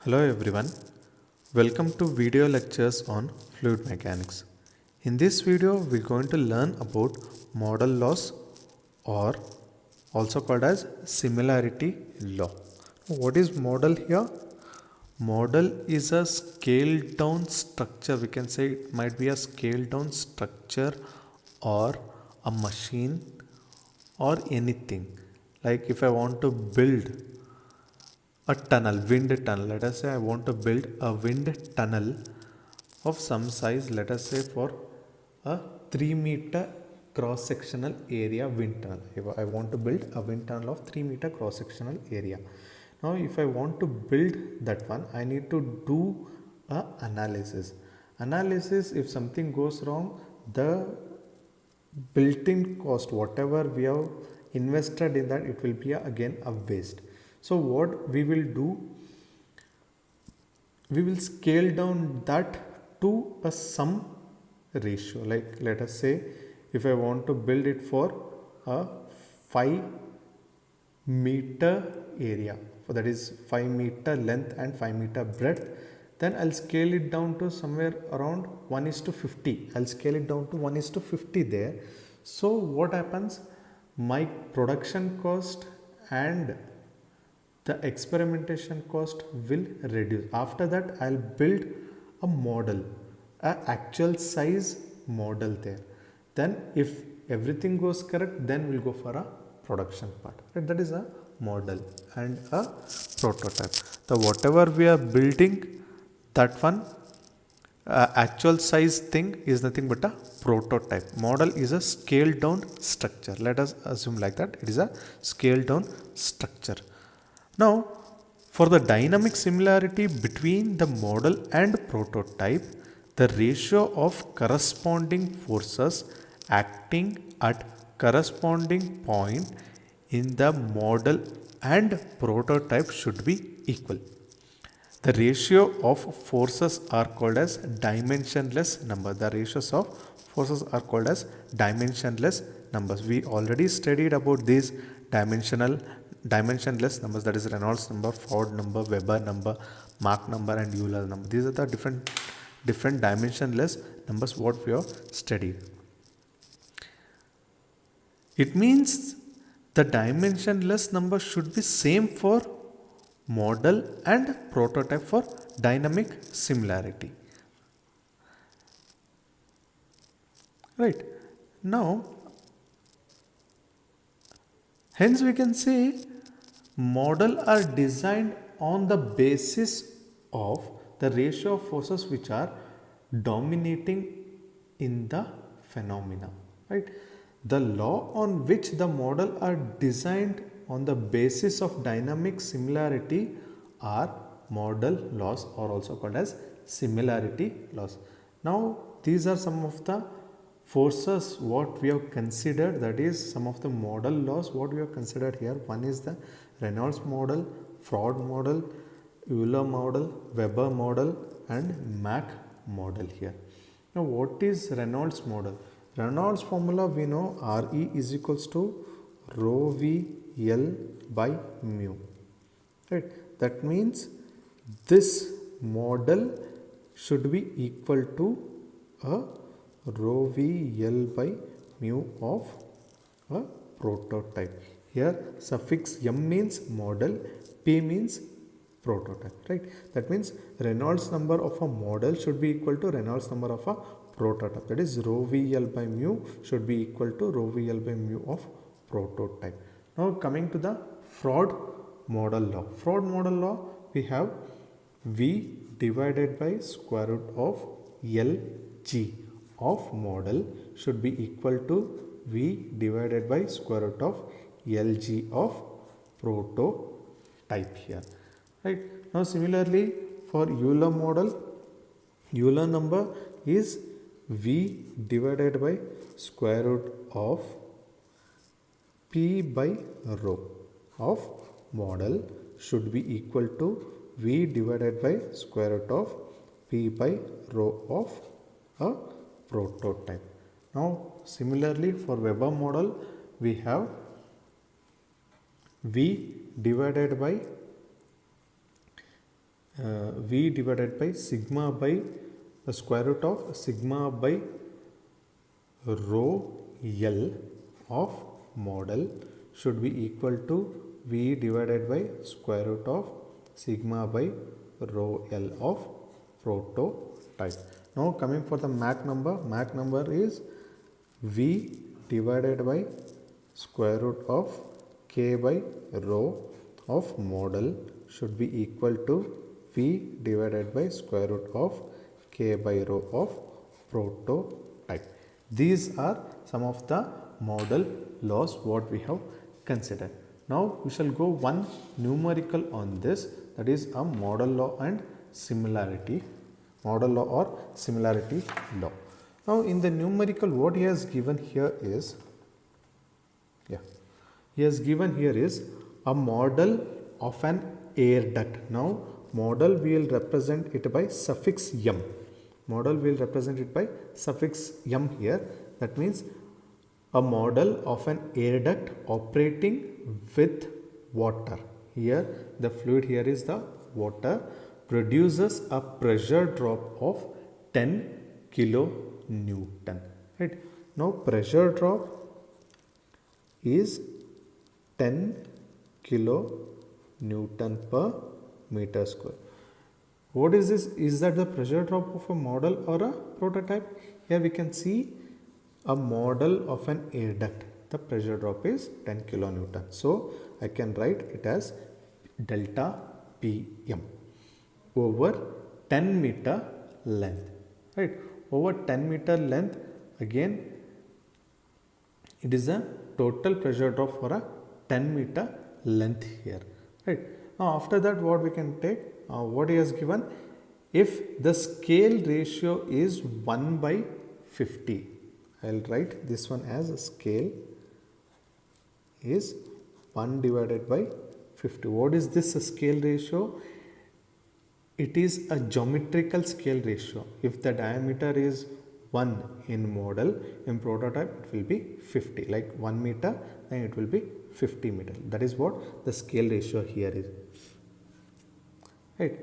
Hello everyone, welcome to video lectures on fluid mechanics. In this video we are going to learn about modal laws or also called as similarity law. What is modal here? Modal is a scaled down structure. We can say it might be a scaled down structure or a machine or anything. Like if I want to build a tunnel, wind tunnel. Let us say I want to build a wind tunnel of some size, let us say for a 3 meter cross sectional area wind tunnel. If I want to build a wind tunnel of 3 meter cross sectional area. Now if I want to build that one, I need to do a analysis. Analysis, if something goes wrong, the built-in cost, whatever we have invested in that, it will be again a waste. So what we will do, we will scale down that to a sum ratio. Like let us say if I want to build it for a 5 meter area, so that is 5 meter length and 5 meter breadth, then I'll scale it down to somewhere around 1:50. I'll scale it down to 1:50 there. So what happens, my production cost and the experimentation cost will reduce. After that I'll build a model, a actual size model there. Then if everything goes correct, then we'll go for a production part. Right? That is a model and a prototype. The whatever we are building, that one actual size thing is nothing but a prototype. Model is a scaled down structure. Let us assume like that. It is a scaled down structure. Now, for the dynamic similarity between the model and prototype, the ratio of corresponding forces acting at corresponding point in the model and prototype should be equal. The ratio of forces are called as dimensionless number. The ratios of forces are called as dimensionless numbers. We already studied about these dimensionless numbers, that is Reynolds number, Ford number, Weber number, Mach number and Euler number. These are the different dimensionless numbers what we have studied. It means the dimensionless number should be same for model and prototype for dynamic similarity. Right. Now, hence we can say model are designed on the basis of the ratio of forces which are dominating in the phenomena. Right. The law on which the model are designed on the basis of dynamic similarity are model laws, or also called as similarity laws. Now these are some of the forces what we have considered, that is some of the model laws what we have considered here. One is the Reynolds model, Ford model, Euler model, Weber model and Mach model here. Now what is Reynolds model? Reynolds formula we know, Re is equals to rho v L by mu. Right. That means this model should be equal to a rho v L by mu of a prototype. Here suffix m means model, p means prototype. Right. That means Reynolds number of a model should be equal to Reynolds number of a prototype. That is rho v L by mu should be equal to rho v L by mu of prototype. Now coming to the Ford model law. Ford model law, we have V divided by square root of LG of model should be equal to V divided by square root of LG of prototype here. Right. Now similarly for Euler model, Euler number is V divided by square root of P by rho of model should be equal to V divided by square root of P by rho of a prototype. Now similarly for Weber model we have V divided by V divided by sigma by the square root of sigma by rho L of model should be equal to V divided by square root of sigma by rho L of prototype. Now coming for the Mach number is V divided by square root of K by rho of model should be equal to V divided by square root of K by rho of prototype. These are some of the model laws what we have considered. Now we shall go one numerical on this, that is a model law and similarity, model law or similarity law. Now in the numerical what he has given here is, he has given here is a model of an air duct. Now model we will represent it by suffix m. Model will represent it by suffix m here. That means a model of an air duct operating with water. Here the fluid here is the water, produces a pressure drop of 10 kilonewton. Right. Now pressure drop is 10 kilonewton per meter square. What is this? Is that the pressure drop of a model or a prototype? Here we can see a model of an air duct. The pressure drop is 10 kilonewton. So I can write it as delta Pm over 10 meter length. Right. Over 10 meter length, again it is a total pressure drop for a 10 meter length here. Right. Now after that what we can take, what he has given, if the scale ratio is 1 by 50, I will write this one as a scale is 1 divided by 50. What is this scale ratio? It is a geometrical scale ratio. If the diameter is 1 in model, in prototype it will be 50, like 1 meter, then it will be 50 meter. That is what the scale ratio here is. Right.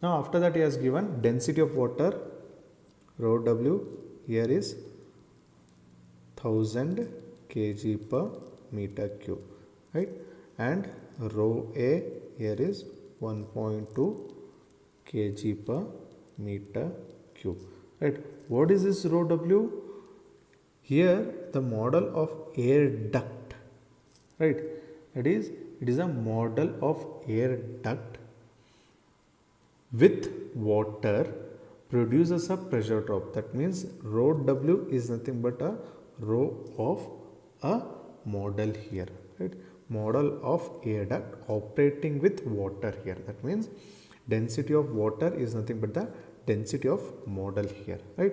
Now after that he has given density of water, rho W here is 1000 kg per meter cube, right, and rho A here is 1.2 kg per meter cube, right. What is this rho W? Here the model of air duct, right, it is a model of air duct with water produces a pressure drop. That means rho W is nothing but a rho of a model here, right, model of air duct operating with water here. That means density of water is nothing but the density of model here, right.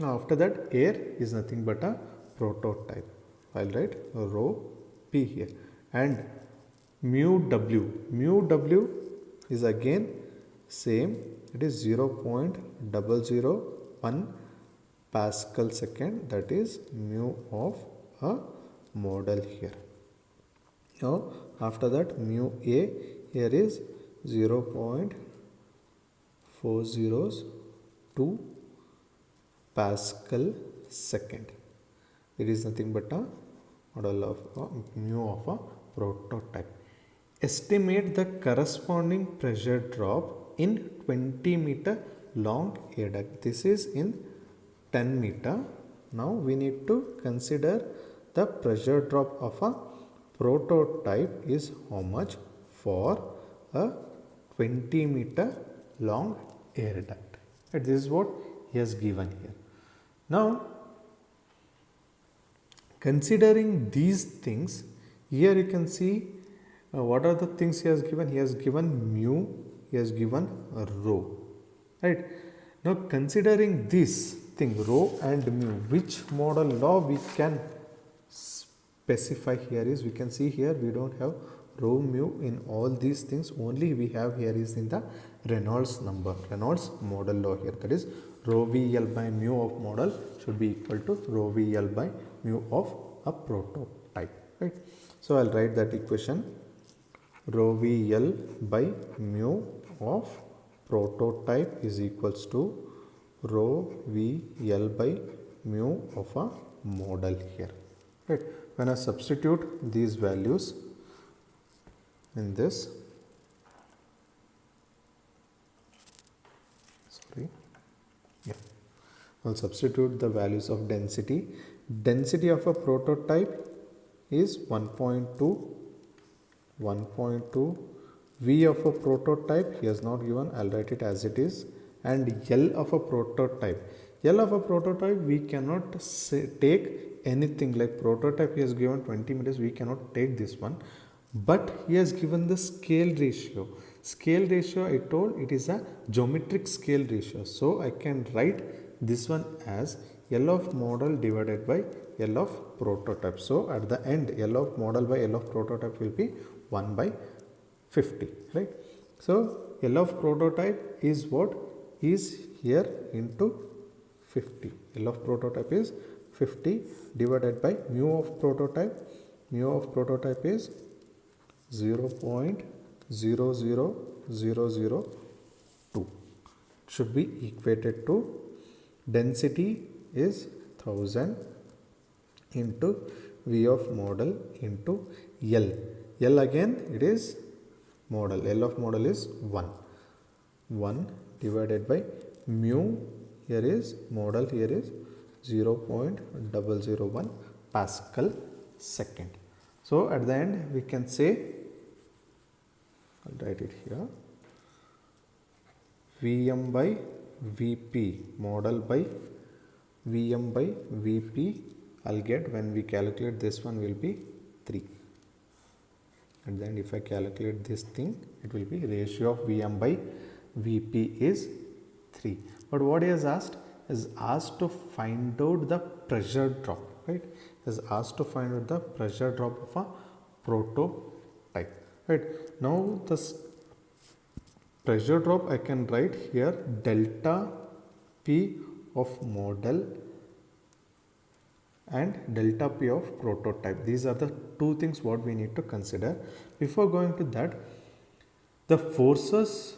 Now after that air is nothing but a prototype. I'll write rho P here, and mu W is again same, it is 0.001 Pascal second, that is mu of a model here. Now after that mu A here is 0.402 Pascal second. It is nothing but a model of mu of a prototype. Estimate the corresponding pressure drop in 20 meter long air duct. This is in 10 meter. Now we need to consider the pressure drop of a prototype is how much for a 20 meter long air duct. And this is what he has given here. Now considering these things, here you can see what are the things he has given. He has given mu, he has given rho, right. Now considering this thing rho and mu, which model law we can specify here is, we can see here we don't have rho mu in all these things, only we have here is in the Reynolds number, Reynolds model law here, that is rho VL by mu of model should be equal to rho VL by mu of a prototype, right. So I'll write that equation, rho VL by mu of prototype is equals to rho v L by mu of a model here. Right. When I substitute these values in this, I'll substitute the values of density. Density of a prototype is 1.2. V of a prototype, he has not given, I'll write it as it is. And L of a prototype. L of a prototype, we cannot take anything like prototype. He has given 20 meters, we cannot take this one. But he has given the scale ratio. Scale ratio, I told it is a geometric scale ratio. So I can write this one as L of model divided by L of prototype. So at the end, L of model by L of prototype will be 1 by 50, right? So L of prototype is what is here into 50. L of prototype is 50 divided by mu of prototype. Mu of prototype is 0.00002. Should be equated to density is 1000 into V of model into L. L again it is model. L of model is 1. 1 divided by mu, here is model, here is 0.001 Pascal second. So at the end we can say, I'll write it here, Vm by Vp model by Vm by Vp, I'll get, when we calculate this one will be 3. And then if I calculate this thing, it will be ratio of Vm by Vp is 3. But what he has asked is asked to find out the pressure drop, right? Is asked to find out the pressure drop of a prototype, right? Now this pressure drop I can write here delta P of model and delta P of prototype. These are the two things what we need to consider. Before going to that, the forces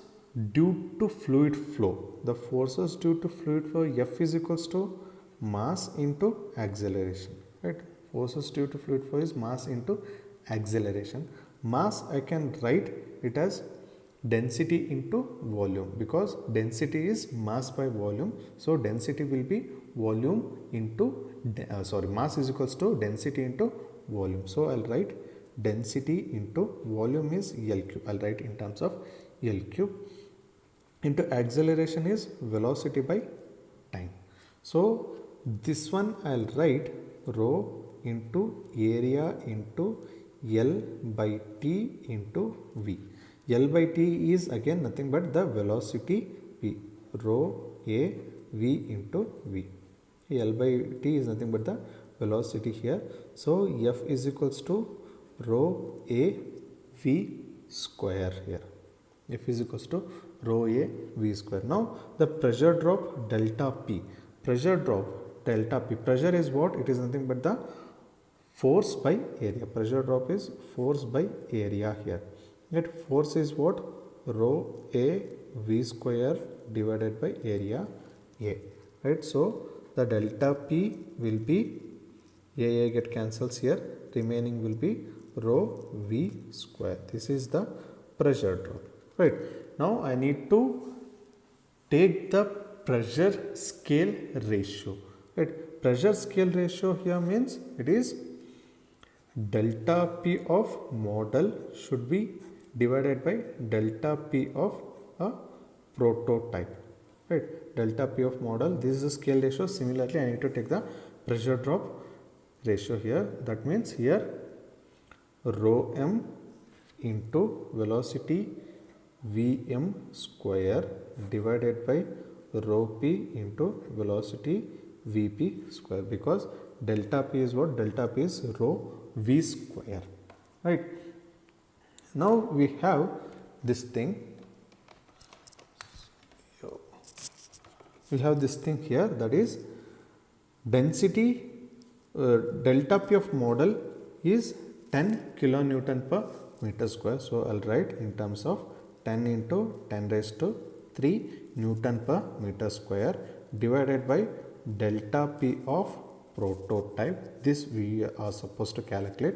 due to fluid flow. The forces due to fluid flow, F is equals to mass into acceleration, right? Forces due to fluid flow is mass into acceleration. Mass I can write it as density into volume, because density is mass by volume. So density will be volume into mass is equals to density into volume. So I'll write density into volume is L cube. I'll write in terms of L cube. Into acceleration is velocity by time. So this one I'll write rho into area into L by T into V. L by T is again nothing but the velocity V, rho A V into V. L by T is nothing but the velocity here. So F is equals to rho A V square here. F is equals to rho A V square. Now the pressure drop delta P. Pressure drop delta P. Pressure is what? It is nothing but the force by area. Pressure drop is force by area here. Yet force is what? Rho A V square divided by area A. Right. So the delta P will be A get cancels here. Remaining will be rho V square. This is the pressure drop. Right. Now I need to take the pressure scale ratio. Right. Pressure scale ratio here means it is delta P of model should be divided by delta P of a prototype. Right. Delta P of model, this is the scale ratio. Similarly, I need to take the pressure drop ratio here. That means here rho m into velocity Vm square divided by rho p into velocity Vp square, because delta P is what? Delta P is rho V square, right? Now we have this thing. We have this thing here, that is density delta P of model is 10 kilonewton per meter square. So I'll write in terms of 10 into 10 raised to 3 Newton per meter square divided by delta P of prototype. This we are supposed to calculate.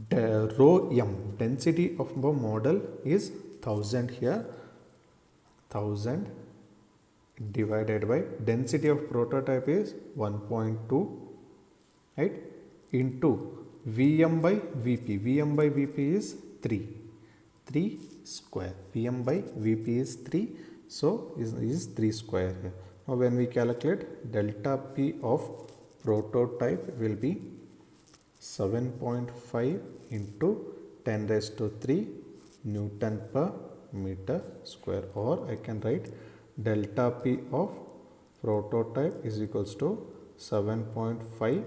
The rho m, density of the model is 1000 here, 1000 divided by density of prototype is 1.2, right, into Vm by Vp. Vm by Vp is 3 square. Vm by Vp is 3, so is 3 square here. Now when we calculate, delta P of prototype will be 7.5 into 10 raised to 3 Newton per meter square, or I can write delta P of prototype is equals to 7.5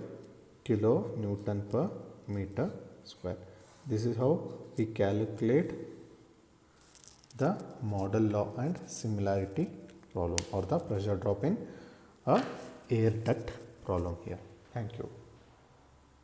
kilo Newton per meter square. This is how we calculate the model law and similarity problem, or the pressure drop in a air duct problem here. Thank you.